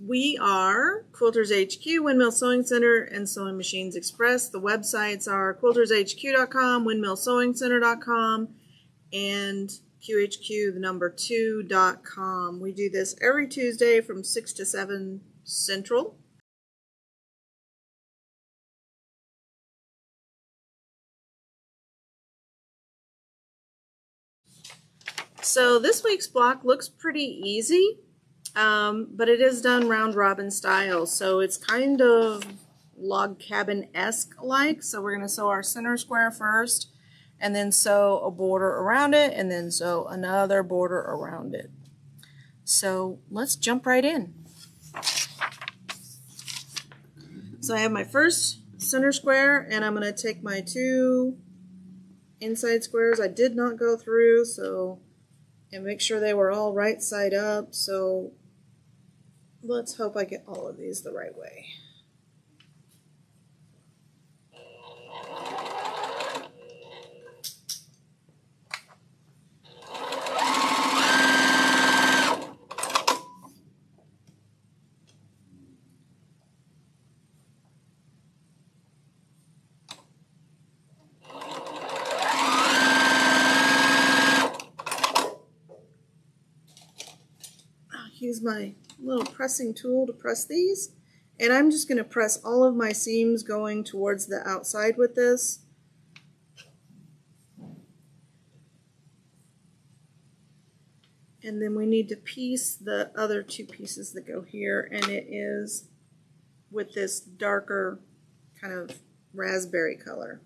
We are Quilters HQ, Windmill Sewing Center, and Sewing Machines Express. The websites are quiltershq.com, windmillsewingcenter.com, and QHQ2.com. We do this every Tuesday from 6 to 7 Central. So this week's block looks pretty easy. But it is done round robin style, so it's kind of log cabin-esque like. So we're going to sew our center square first, and then sew a border around it, and then sew another border around it. So let's jump right in. So I have my first center square, and I'm going to take my 2 inside squares I did not go through, and make sure they were all right side up. So let's hope I get all of these the right way. I'll use my little pressing tool to press these, and I'm just going to press all of my seams going towards the outside with this. And then we need to piece the other 2 pieces that go here, and it is with this darker kind of raspberry color.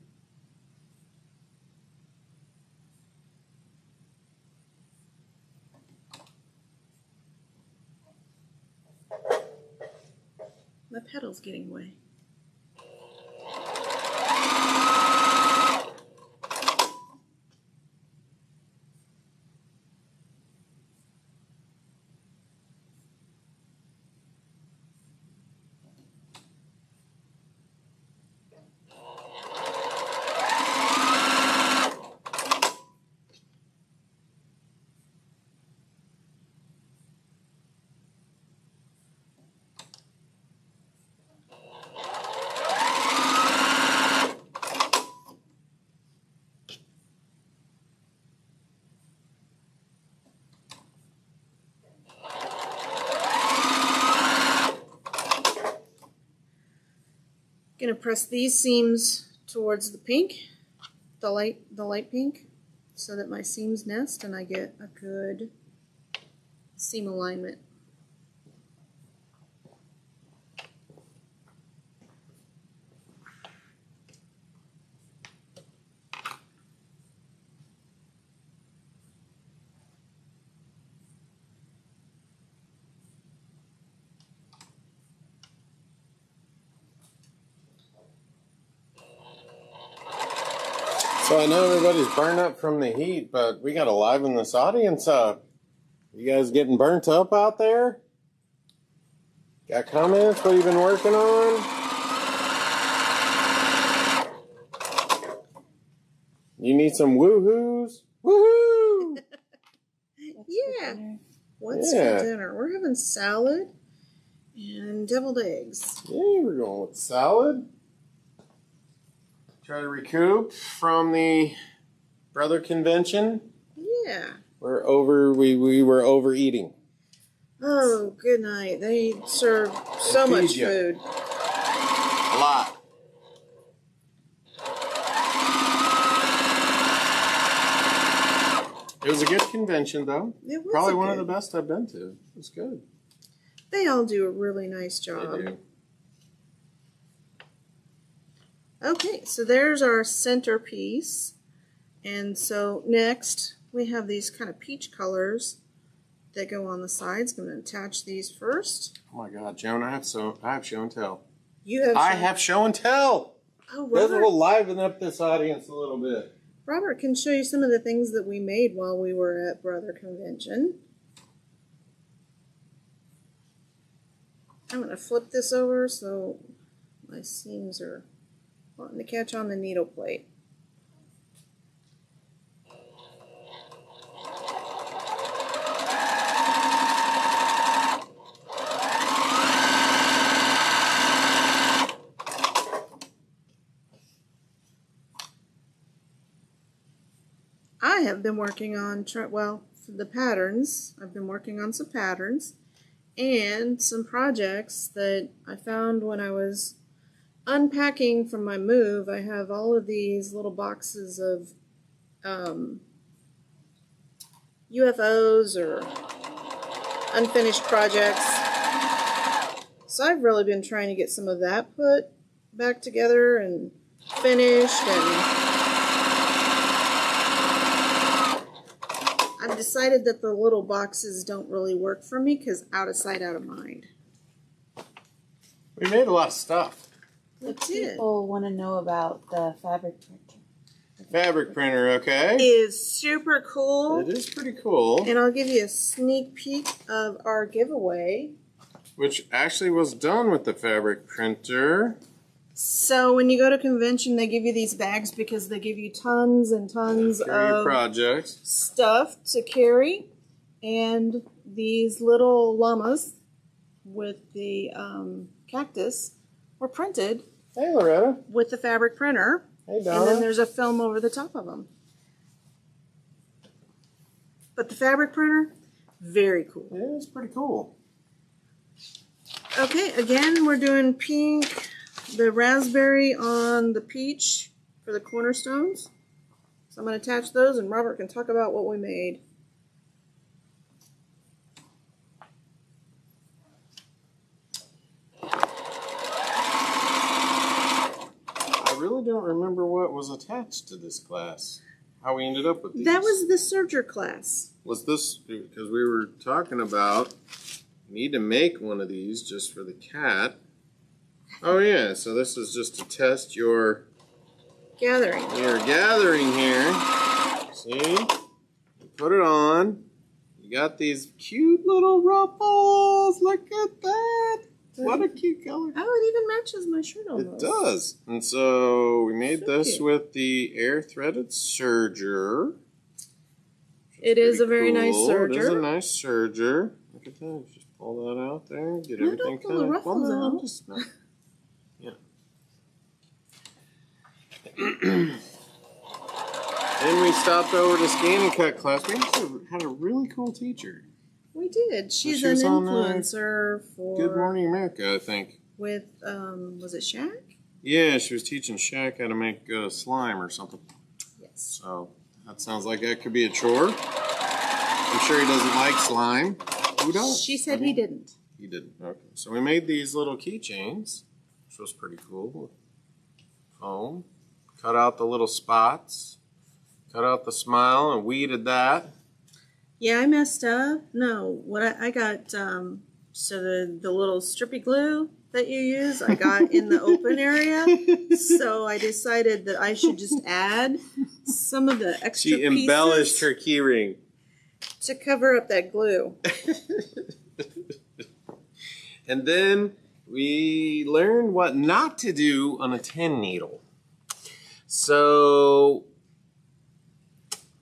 My pedal's getting away. Going to press these seams towards the pink, the light pink, so that my seams nest and I get a good seam alignment. So I know everybody's burned up from the heat, but we got to liven this audience up. You guys getting burnt up out there? Got comments? What you been working on? You need some woohoos? Woohoo! Yeah. What's for dinner? We're having salad and deviled eggs. Yeah, we're going with salad. Try to recoup from the brother convention. Yeah. We were overeating. Oh, good night. They serve so much food. A lot. It was a good convention, though. It was probably one of the best I've been to. It was good. They all do a really nice job. They do. Okay, so there's our centerpiece. And so next we have these kind of peach colors that go on the sides. I'm going to attach these first. Oh my God, Joan, I have show and tell. You have. I have show and tell. Oh, This Robert. will liven up this audience a little bit. Robert can show you some of the things that we made while we were at Brother Convention. I'm going to flip this over so my seams are wanting to catch on the needle plate. have been working on, well, for the patterns, I've been working on some patterns and some projects that I found when I was unpacking from my move. I have all of these little boxes of UFOs or unfinished projects. So I've really been trying to get some of that put back together and finished, and I've decided that the little boxes don't really work for me because out of sight, out of mind. We made a lot of stuff. We did. People want to know about the fabric printer. Fabric printer, okay? Is super cool. It is pretty cool. And I'll give you a sneak peek of our giveaway. Which actually was done with the fabric printer. So when you go to convention, they give you these bags because they give you tons and tons For your of projects. stuff to carry. And these little llamas with the cactus were printed Hey, Loretta. with the fabric printer. Hey, And Donna. then there's a film over the top of them. But the fabric printer, very cool. Yeah, it's pretty cool. Okay, again, we're doing pink, the raspberry on the peach for the cornerstones. So I'm going to attach those, and Robert can talk about what we made. I really don't remember what was attached to this class. How we ended up with these. That was the serger class. Was this because we were talking about need to make one of these just for the cat? Oh yeah, so this is just to test your Gathering. gathering here. See? You put it on. You got these cute little ruffles. Look at that. What a cute color. Oh, it even matches my shirt almost. It does. And so we made So this cute. with the air threaded serger. It is a very Pretty nice cool. It is a serger. nice serger. Look at that. Just pull that out there. Get No, everything don't pull the ruffles out. Just, no. Yeah. Then we stopped over to Scan and Cut class. We actually had a really cool teacher. We did. She's She an was on, influencer for... Good Morning America, I think. With, was it Shaq? Yeah, she was teaching Shaq how to make slime or something. Yes. So that sounds like that could be a chore. I'm sure he doesn't like slime. Who does? She said he didn't. He didn't. Okay. So we made these little keychains, which was pretty cool. With foam. Cut out the little spots. Cut out the smile and weeded that. Yeah, I messed up. No, what I got, so the little strippy glue that you use, I got in the open area. So I decided that I should just add some of the extra She embellished pieces her key ring. to cover up that glue. And then we learned what not to do on a 10 needle. So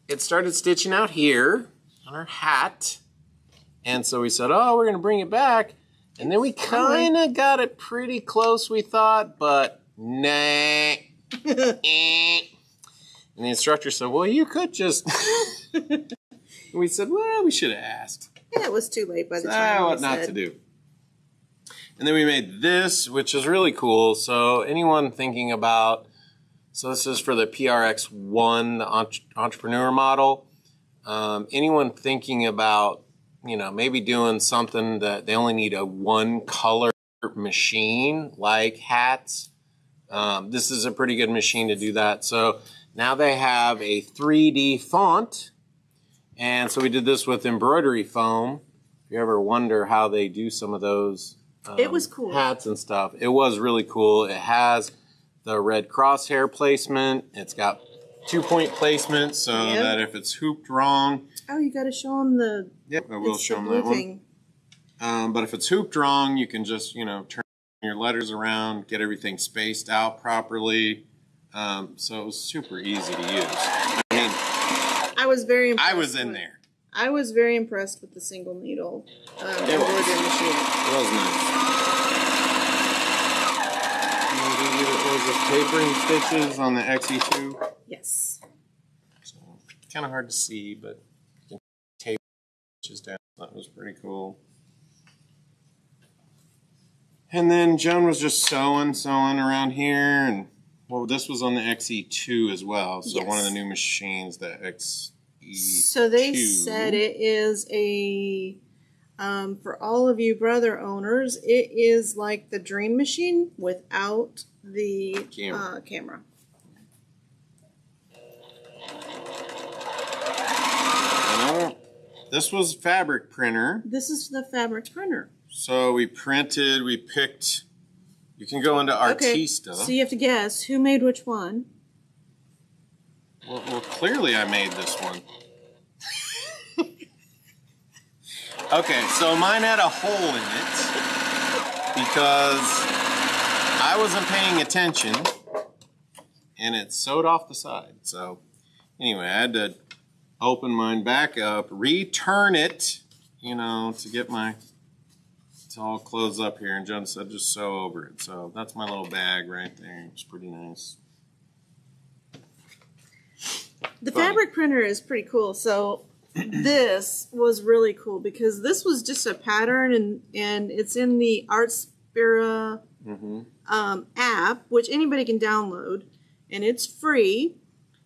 it started stitching out here on our hat. And so we said, oh, we're going to bring it back. And then we kind of got it pretty close, we thought, but nah. And the instructor said, well, you could just... And we said, well, we should have asked. Yeah, it was too late by the time. What not to do. And then we made this, which is really cool. So anyone thinking about, so this is for the PRX1, the entrepreneur model. Anyone thinking about, maybe doing something that they only need a one color machine, like hats. This is a pretty good machine to do that. So now they have a 3D font. And so we did this with embroidery foam. If you ever wonder how they do some of those it was cool. hats and stuff, it was really cool. It has the red crosshair placement. It's got 2-point placement so that if it's hooped wrong. Oh, you got to show them the... Yep, I will show them that one. But if it's hooped wrong, you can just, turn your letters around, get everything spaced out properly. So it was super easy to use. I mean, I was very impressed. I was in there. I was very impressed with the single needle embroidery machine. It was nice. Was the tapering stitches on the XE2? Yes. So, kind of hard to see, but you can tape just down. That was pretty cool. And then Joan was just sewing around here, and well, this was on the XE2 as well. So Yes. one of the new machines, the XE2. So they said it is a, for all of you brother owners, it is like the Dream Machine without the camera. This was fabric printer. This is the fabric printer. So we picked, you can go into Artista. Okay, so you have to guess who made which one. Well, clearly I made this one. Okay, so mine had a hole in it because I wasn't paying attention and it sewed off the side. So anyway, I had to open mine back up, return it, you know, to get my, it's all closed up here, and Joan said just sew over it. So that's my little bag right there. It's pretty nice. The fabric printer is pretty cool. So this was really cool because this was just a pattern, and it's in the Artspira app, which anybody can download, and it's free.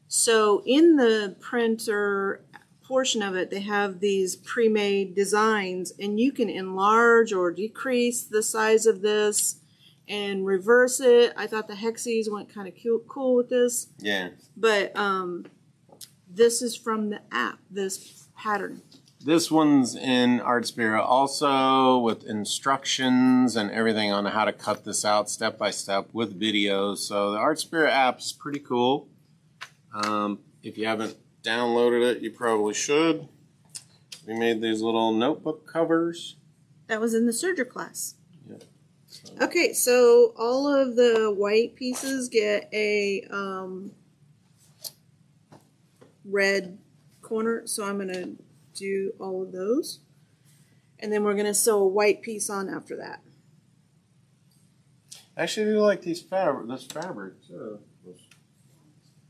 So in the printer portion of it, they have these pre-made designs, and you can enlarge or decrease the size of this and reverse it. I thought the hexes went kind of cool with this. Yeah. But this is from the app, this pattern. This one's in Artspira also with instructions and everything on how to cut this out step by step with videos. So the Artspira app is pretty cool. If you haven't downloaded it, you probably should. We made these little notebook covers. That was in the serger class. Yep. So. Okay, so all of the white pieces get a red corner, so I'm going to do all of those. And then we're going to sew a white piece on after that. Actually, I do like this fabric too.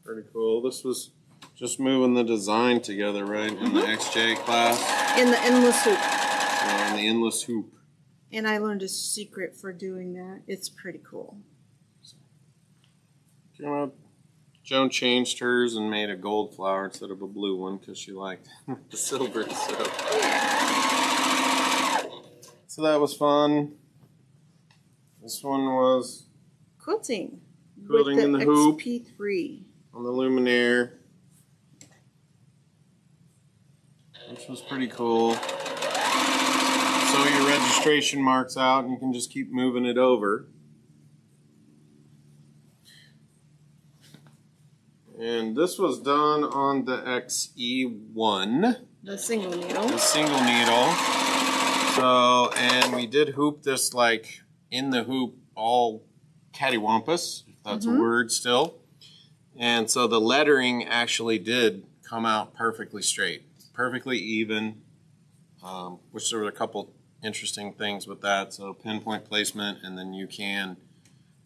Pretty cool. This was just moving the design together, right, in the XJ class. In the endless hoop. In the endless hoop. And I learned a secret for doing that. It's pretty cool. Joan changed hers and made a gold flower instead of a blue one because she liked the silver. So that was fun. This one was quilting with the in the hoop XP3 on the Luminaire, which was pretty cool. So your registration marks out, and you can just keep moving it over. And this was done on the XE1. The single needle. The single needle. So, and we did hoop this like in the hoop all cattywampus, if that's a word still. And so the lettering actually did come out perfectly straight, perfectly even, which there were a couple interesting things with that. So pinpoint placement, and then you can,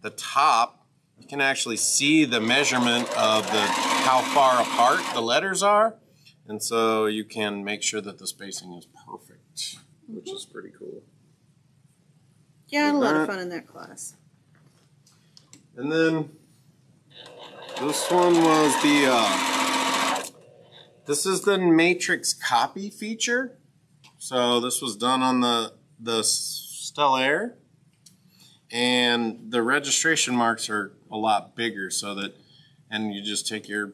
the top, you can actually see the measurement of how far apart the letters are. And so you can make sure that the spacing is perfect, which is pretty cool. Yeah, I had a lot of fun in that class. And then this one was this is the matrix copy feature. So this was done on the Stellaire. And the registration marks are a lot bigger so that, and you just take your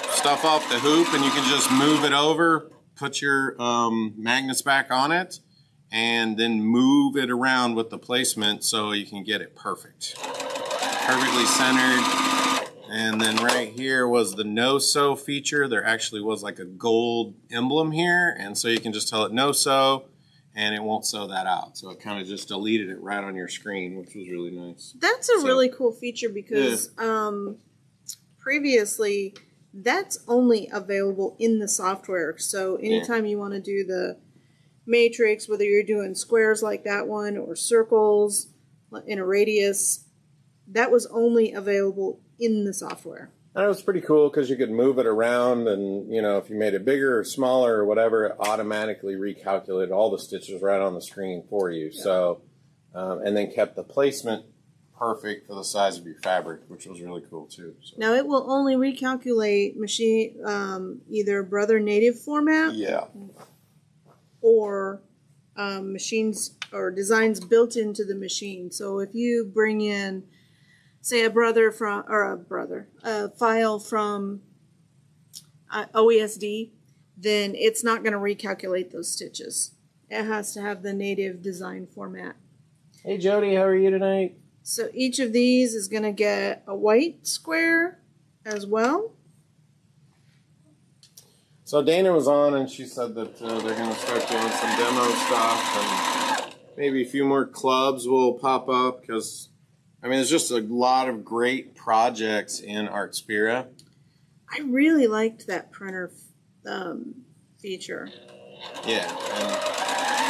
stuff off the hoop and you can just move it over, put your magnets back on it, and then move it around with the placement so you can get it perfect. Perfectly centered. And then right here was the no sew feature. There actually was like a gold emblem here, and so you can just tell it no sew, and it won't sew that out. So it kind of just deleted it right on your screen, which was really nice. That's a really cool feature because previously that's only available in the software. So anytime you want to do the matrix, whether you're doing squares like that one or circles in a radius, that was only available in the software. And it was pretty cool because you could move it around, and if you made it bigger or smaller or whatever, it automatically recalculated all the stitches right on the screen for you. Yeah. So, and then kept the placement perfect for the size of your fabric, which was really cool too. So. Now it will only recalculate machine either Brother Native format Yeah. or machines or designs built into the machine. So if you bring in, say, a file from OESD, then it's not going to recalculate those stitches. It has to have the native design format. Hey Jody, how are you tonight? So each of these is going to get a white square as well. So Dana was on, and she said that they're going to start doing some demo stuff, and maybe a few more clubs will pop up because, there's just a lot of great projects in Artspira. I really liked that printer feature. Yeah,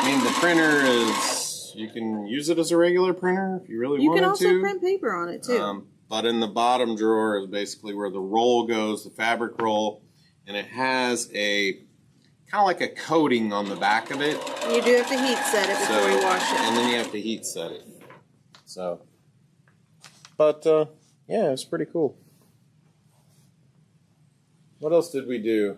and the printer is, you can use it as a regular printer if you really You wanted can to. also print paper on it too. But in the bottom drawer is basically where the roll goes, the fabric roll, and it has a kind of like a coating on the back of it. You do have to heat set it before you wash it. And then you have to heat set it. So, but yeah, it's pretty cool. What else did we do?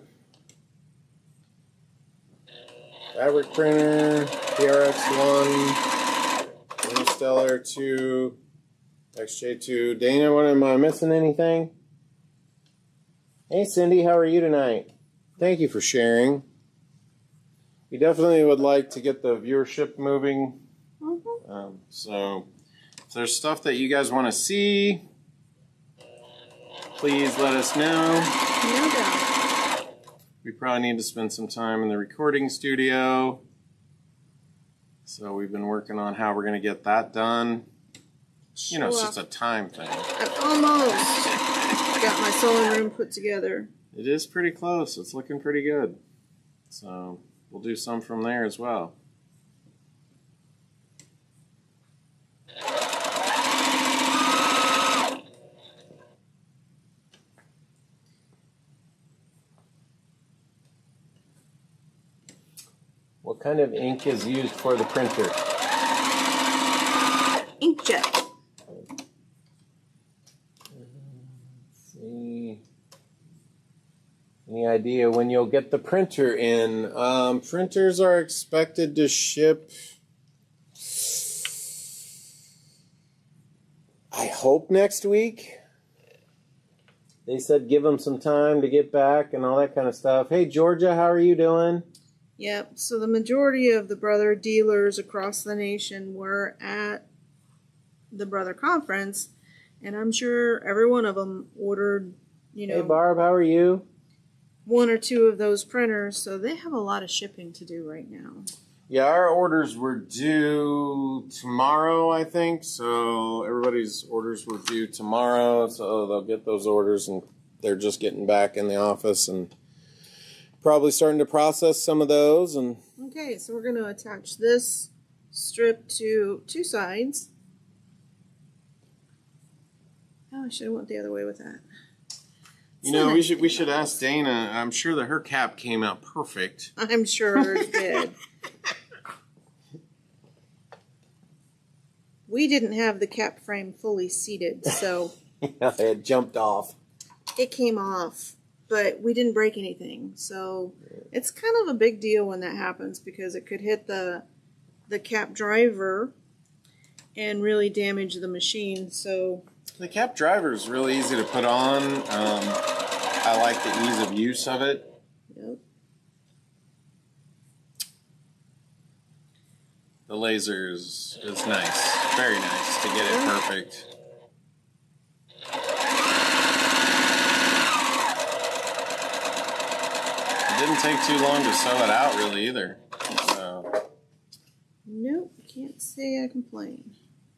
Fabric printer, PRX1, Interstellar 2, XJ2. Dana, what am I missing anything? Hey Cindy, how are you tonight? Thank you for sharing. We definitely would like to get the viewership moving. Mm-hmm. So if there's stuff that you guys want to see, please let us know. No doubt. We probably need to spend some time in the recording studio. So we've been working on how we're going to get that done. It's just a time thing. I've almost got my sewing room put together. It is pretty close. It's looking pretty good. So we'll do some from there as well. What kind of ink is used for the printer? Inkjet. Let's see. Any idea when you'll get the printer in? Printers are expected to ship, I hope, next week. They said give them some time to get back and all that kind of stuff. Hey, Georgia, how are you doing? Yep. So the majority of the Brother dealers across the nation were at the Brother conference, and I'm sure every one of them ordered, Hey, Barb, how are you? one or two of those printers. So they have a lot of shipping to do right now. Yeah, our orders were due tomorrow, I think. So everybody's orders were due tomorrow. So they'll get those orders, and they're just getting back in the office and probably starting to process some of those. And Okay, so we're going to attach this strip to two sides. Oh, I should have went the other way with that. we should ask Dana. I'm sure that her cap came out perfect. I'm sure it did. We didn't have the cap frame fully seated, so Yeah, it had jumped off. it came off, but we didn't break anything. So it's kind of a big deal when that happens because it could hit the cap driver and really damage the machine. So The cap driver is really easy to put on. I like the ease of use of it. yep. The laser is nice. Very nice to get it perfect. It didn't take too long to sew it out really either. So Nope, can't say I complain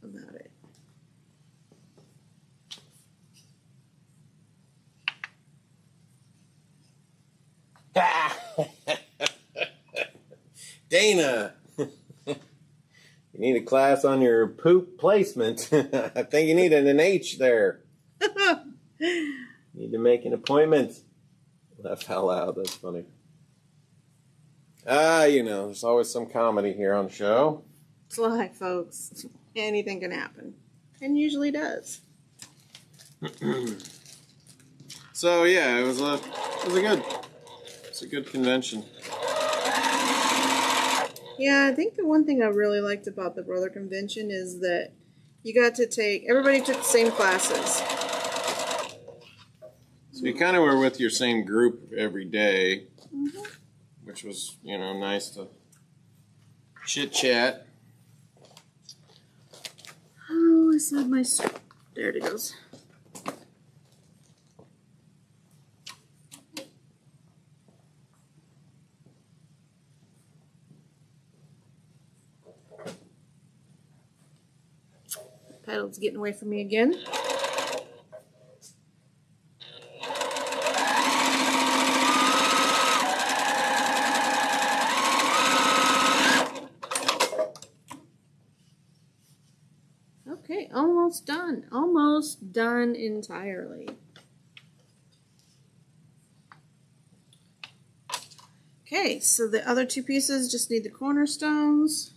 about it. Dana, you need a class on your poop placement. I think you need an H there. Need to make an appointment. Laugh out loud. That's funny. There's always some comedy here on the show. It's like, folks, anything can happen. And usually does. So yeah, it was a good convention. Yeah, I think the one thing I really liked about the Brother Convention is that you got to everybody took the same classes. So you kind of were with your same group every day, which was, nice to chit chat. Oh, I said there it goes. Pedal's getting away from me again. Okay, almost done. Almost done entirely. Okay, so the other two pieces just need the cornerstones.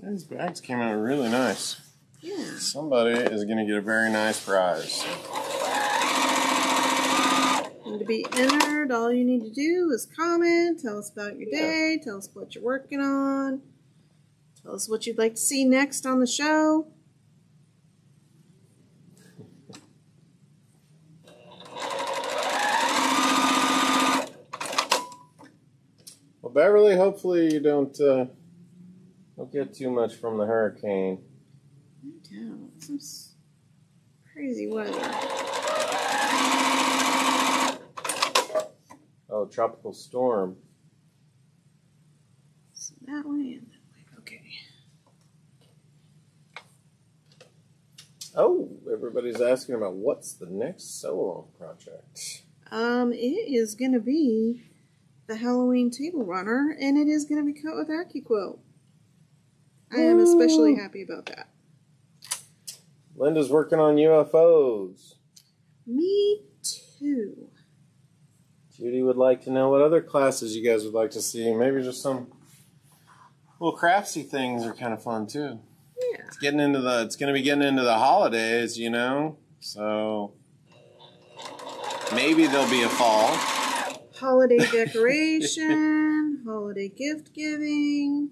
These bags came out really nice. Yeah. Somebody is going to get a very nice prize. And to be entered, all you need to do is comment, tell us about your day, tell us what you're working on, tell us what you'd like to see next on the show. Well, Beverly, hopefully you don't get too much from the hurricane. No doubt. Some crazy weather. Oh, tropical storm. So that way and that way. Okay. Oh, everybody's asking about what's the next solo project. It is going to be the Halloween table runner, and it is going to be cut with AccuQuilt. I am especially happy about that. Linda's working on UFOs. Me too. Judy would like to know what other classes you guys would like to see. Maybe just some little craftsy things are kind of fun too. Yeah. It's going to be getting into the holidays, so maybe there'll be a fall. Holiday decoration, holiday gift giving.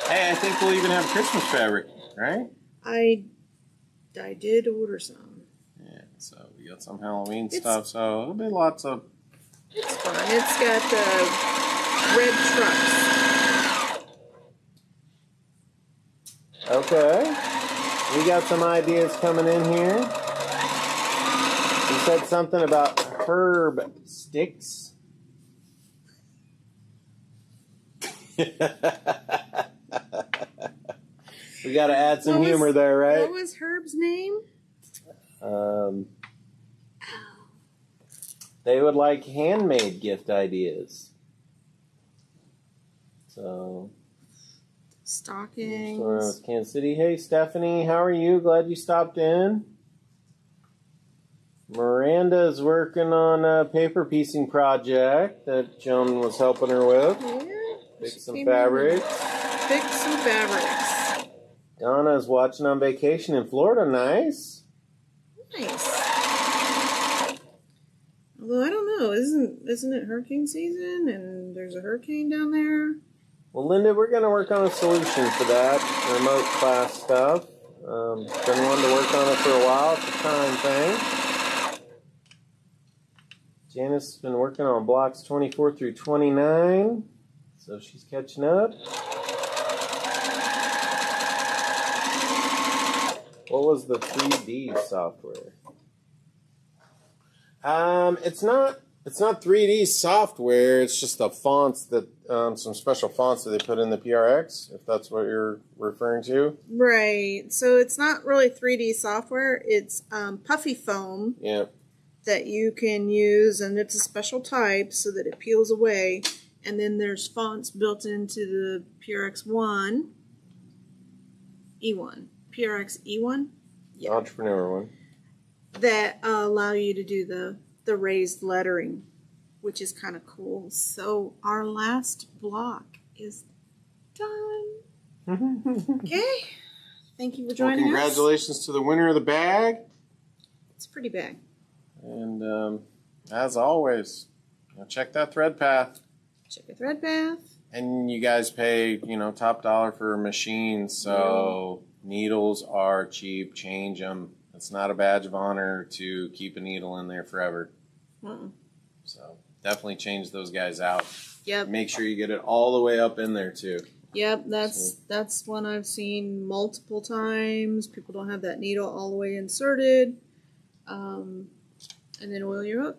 Hey, I think we'll even have Christmas fabric, right? I did order some. Yeah, so we got some Halloween stuff, so it'll be lots of... It's fun. It's got red trucks. Okay. We got some ideas coming in here. You said something about herb sticks. We got to add some humor there, right? What was Herb's name? They would like handmade gift ideas. So, Stockings. Kansas City. Hey, Stephanie, how are you? Glad you stopped in. Miranda's working on a paper piecing project that Joan was helping her with. Yeah. Pick some fabrics. Pick some fabrics. Donna's watching on vacation in Florida. Nice. Nice. Although I don't know, isn't it hurricane season and there's a hurricane down there? Well, Linda, we're going to work on a solution for that remote class stuff. Been wanting to work on it for a while. It's a time thing. Janice has been working on blocks 24 through 29, so she's catching up. What was the 3D software? It's not It's not 3D software. It's just the fonts that some special fonts that they put in the PRX. If that's what you're referring to. Right. So it's not really 3D software. It's puffy foam. Yeah. That you can use, and it's a special type so that it peels away. And then there's fonts built into the PRX1, E1, PRX E1, The entrepreneur one. that allow you to do the raised lettering, which is kind of cool. So our last block is done. Okay. Thank you for joining us. Congratulations to the winner of the bag. It's a pretty bag. And as always, check that thread path. Check your thread path. And you guys pay, top dollar for machines, so needles are cheap. Change them. It's not a badge of honor to keep a needle in there forever. So definitely change those guys out. Yep. Make sure you get it all the way up in there too. Yep, that's one I've seen multiple times. People don't have that needle all the way inserted. And then oil your hook.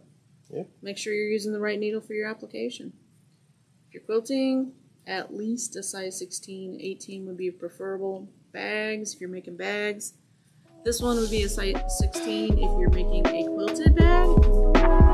Yep. Make sure you're using the right needle for your application. If you're quilting, at least a size 16, 18 would be preferable. Bags, if you're making bags. This one would be a size 16 if you're making a quilted bag.